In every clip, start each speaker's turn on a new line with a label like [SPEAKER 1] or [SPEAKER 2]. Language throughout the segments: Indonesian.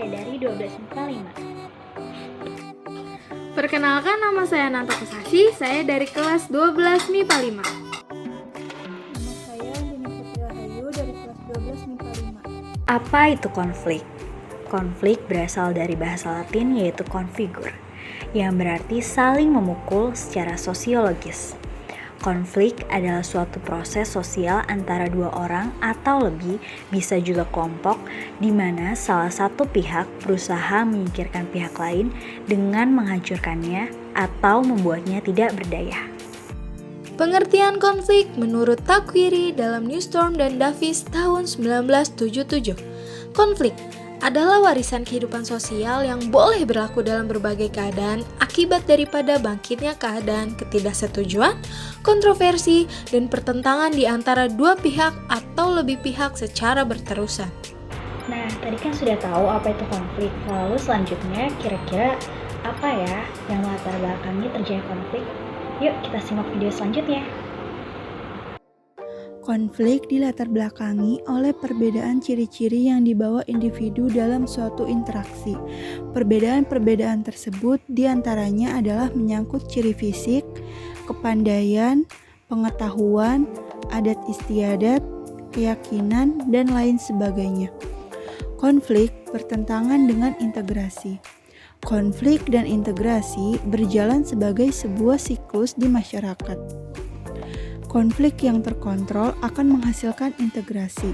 [SPEAKER 1] saya dari 12 MIPA 5.
[SPEAKER 2] Perkenalkan, nama saya Nanta Kusasi, saya dari kelas 12 MIPA 5.
[SPEAKER 3] Nama saya Dini Putri Rahayu dari kelas 12 MIPA 5.
[SPEAKER 4] Apa itu konflik? Konflik berasal dari bahasa Latin yaitu configure, yang berarti saling memukul secara sosiologis. Konflik adalah suatu proses sosial antara dua orang atau lebih, bisa juga kelompok, di mana salah satu pihak berusaha menyingkirkan pihak lain dengan menghancurkannya atau membuatnya tidak berdaya.
[SPEAKER 2] Pengertian konflik menurut Takwiri dalam New Storm dan Davis tahun 1977. Konflik adalah warisan kehidupan sosial yang boleh berlaku dalam berbagai keadaan akibat daripada bangkitnya keadaan ketidaksetujuan, kontroversi, dan pertentangan di antara dua pihak atau lebih pihak secara berterusan.
[SPEAKER 1] Nah, tadi kan sudah tahu apa itu konflik. Lalu selanjutnya kira-kira apa ya yang latar belakangnya terjadi konflik? Yuk kita simak video selanjutnya.
[SPEAKER 3] Konflik dilatar belakangi oleh perbedaan ciri-ciri yang dibawa individu dalam suatu interaksi. Perbedaan-perbedaan tersebut diantaranya adalah menyangkut ciri fisik, kepandaian, pengetahuan, adat istiadat, keyakinan, dan lain sebagainya. Konflik bertentangan dengan integrasi. Konflik dan integrasi berjalan sebagai sebuah siklus di masyarakat. Konflik yang terkontrol akan menghasilkan integrasi.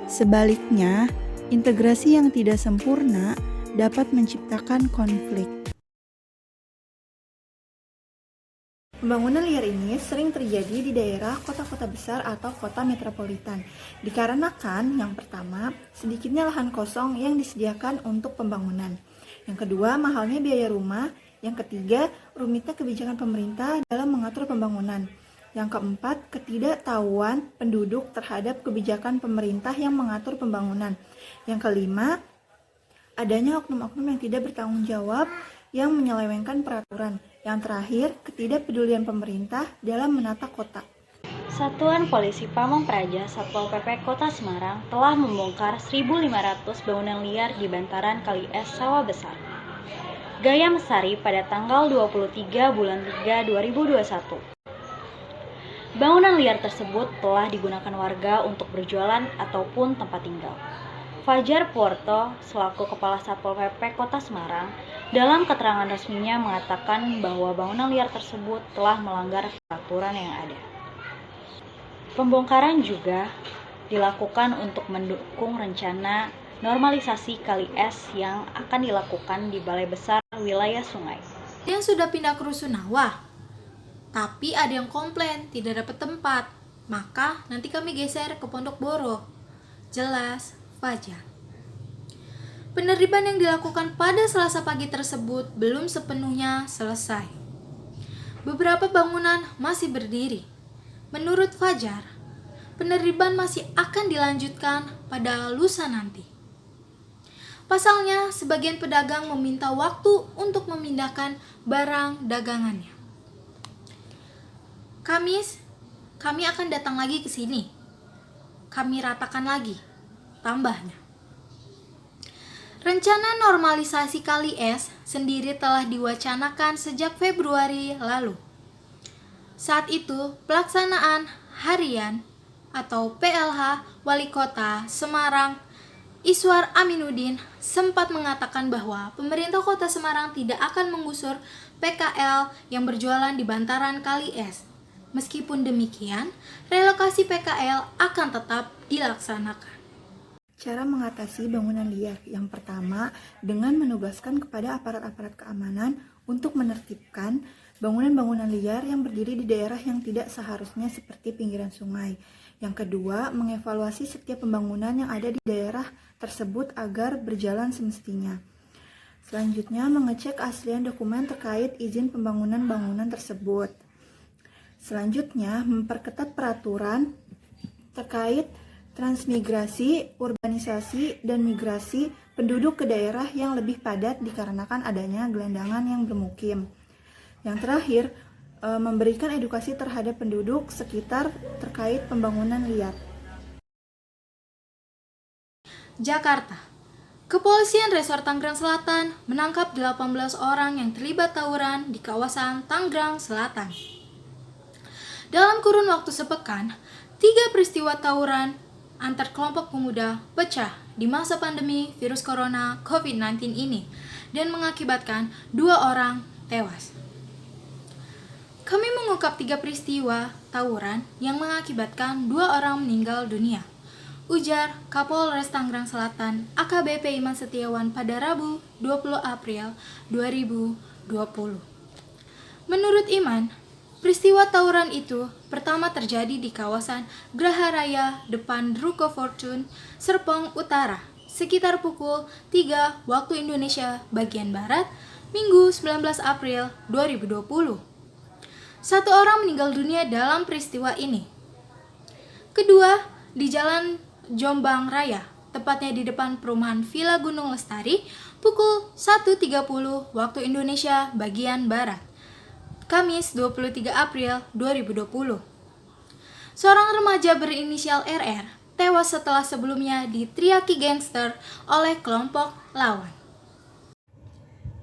[SPEAKER 3] Sebaliknya, integrasi yang tidak sempurna dapat menciptakan konflik. Pembangunan liar ini sering terjadi di daerah kota-kota besar atau kota metropolitan. Dikarenakan, yang pertama, sedikitnya lahan kosong yang disediakan untuk pembangunan. Yang kedua, mahalnya biaya rumah. Yang ketiga, rumitnya kebijakan pemerintah dalam mengatur pembangunan. Yang keempat, ketidaktahuan penduduk terhadap kebijakan pemerintah yang mengatur pembangunan. Yang kelima, adanya oknum-oknum yang tidak bertanggung jawab yang menyelewengkan peraturan. Yang terakhir, ketidakpedulian pemerintah dalam menata kota.
[SPEAKER 1] Satuan Polisi Pamong Praja Satpol PP Kota Semarang telah membongkar 1.500 bangunan liar di bantaran Kali Es Sawah Besar, Gayam Sari pada tanggal 23 bulan 3 2021. Bangunan liar tersebut telah digunakan warga untuk berjualan ataupun tempat tinggal. Fajar Puerto, selaku Kepala Satpol PP Kota Semarang, dalam keterangan resminya mengatakan bahwa bangunan liar tersebut telah melanggar peraturan yang ada. Pembongkaran juga dilakukan untuk mendukung rencana normalisasi Kali Es yang akan dilakukan di Balai Besar Wilayah Sungai.
[SPEAKER 2] Yang sudah pindah ke Rusunawa, tapi ada yang komplain tidak dapat tempat, maka nanti kami geser ke Pondok Boro. Jelas, Fajar. Penertiban yang dilakukan pada Selasa pagi tersebut belum sepenuhnya selesai. Beberapa bangunan masih berdiri. Menurut Fajar, penertiban masih akan dilanjutkan pada lusa nanti. Pasalnya, sebagian pedagang meminta waktu untuk memindahkan barang dagangannya. Kamis, kami akan datang lagi ke sini. Kami ratakan lagi, tambahnya. Rencana normalisasi Kali Es sendiri telah diwacanakan sejak Februari lalu. Saat itu, pelaksanaan harian atau PLH Wali Kota Semarang Iswar Aminuddin sempat mengatakan bahwa pemerintah Kota Semarang tidak akan menggusur PKL yang berjualan di bantaran Kali Es. Meskipun demikian, relokasi PKL akan tetap dilaksanakan.
[SPEAKER 3] Cara mengatasi bangunan liar yang pertama dengan menugaskan kepada aparat-aparat keamanan untuk menertibkan bangunan-bangunan liar yang berdiri di daerah yang tidak seharusnya seperti pinggiran sungai. Yang kedua, mengevaluasi setiap pembangunan yang ada di daerah tersebut agar berjalan semestinya. Selanjutnya, mengecek keaslian dokumen terkait izin pembangunan bangunan tersebut. Selanjutnya, memperketat peraturan terkait transmigrasi, urbanisasi, dan migrasi penduduk ke daerah yang lebih padat dikarenakan adanya gelandangan yang bermukim. Yang terakhir, memberikan edukasi terhadap penduduk sekitar terkait pembangunan liar.
[SPEAKER 2] Jakarta. Kepolisian Resor Tangerang Selatan menangkap 18 orang yang terlibat tawuran di kawasan Tangerang Selatan. Dalam kurun waktu sepekan, 3 peristiwa tawuran antar kelompok pemuda pecah di masa pandemi virus corona COVID-19 ini dan mengakibatkan 2 orang tewas. Kami mengungkap 3 peristiwa tawuran yang mengakibatkan 2 orang meninggal dunia, ujar Kapolres Tangerang Selatan AKBP Iman Setiawan pada Rabu 20 April 2020. Menurut Iman, peristiwa tawuran itu pertama terjadi di kawasan Graha Raya depan Ruko Fortune, Serpong Utara, sekitar pukul 3 waktu Indonesia bagian Barat, Minggu 19 April 2020. 1 orang meninggal dunia dalam peristiwa ini. Kedua, di Jalan Jombang Raya, tepatnya di depan perumahan Villa Gunung Lestari, pukul 1.30 waktu Indonesia bagian Barat, Kamis 23 April 2020. Seorang remaja berinisial RR tewas setelah sebelumnya diteriaki gangster oleh kelompok lawan.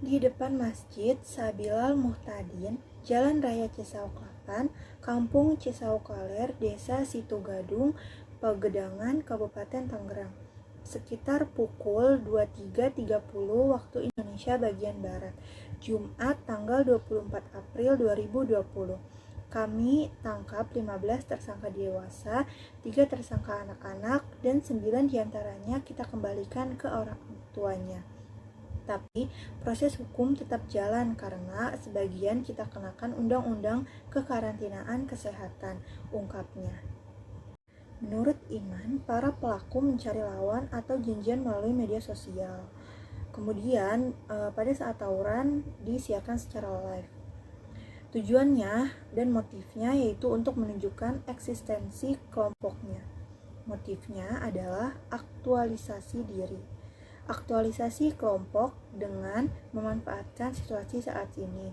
[SPEAKER 3] Di depan Masjid Sabilal Muhtadin, Jalan Raya Cisauk 8, Kampung Cisauk Kaler, Desa Situgadung, Pagedangan, Kabupaten Tangerang, sekitar pukul 23.30 waktu Indonesia bagian Barat, Jumat tanggal 24 April 2020. Kami tangkap 15 tersangka dewasa, 3 tersangka anak-anak, dan 9 diantaranya kita kembalikan ke orang tuanya. Tapi proses hukum tetap jalan karena sebagian kita kenakan undang-undang kekarantinaan kesehatan, ungkapnya. Menurut Iman, para pelaku mencari lawan atau janjian melalui media sosial. Kemudian pada saat tawuran disiarkan secara live. Tujuannya dan motifnya yaitu untuk menunjukkan eksistensi kelompoknya. Motifnya adalah aktualisasi diri. Aktualisasi kelompok dengan memanfaatkan situasi saat ini.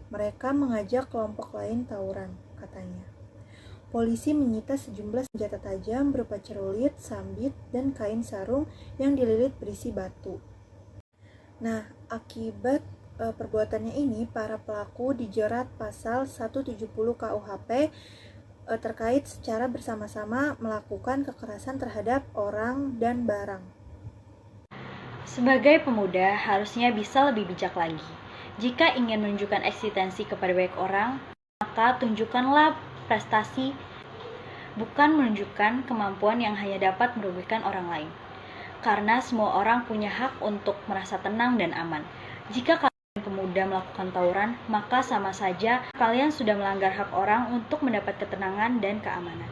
[SPEAKER 3] Mereka mengajak kelompok lain tawuran, katanya. Polisi menyita sejumlah senjata tajam berupa celurit, sambit, dan kain sarung yang dililit berisi batu. Nah, akibat perbuatannya ini, para pelaku dijerat pasal 170 KUHP terkait secara bersama-sama melakukan kekerasan terhadap orang dan barang.
[SPEAKER 1] Sebagai pemuda, harusnya bisa lebih bijak lagi. Jika ingin menunjukkan eksistensi kepada banyak orang, maka tunjukkanlah prestasi, bukan menunjukkan kemampuan yang hanya dapat merugikan orang lain. Karena semua orang punya hak untuk merasa tenang dan aman. Jika kalian pemuda melakukan tawuran, maka sama saja kalian sudah melanggar hak orang untuk mendapat ketenangan dan keamanan.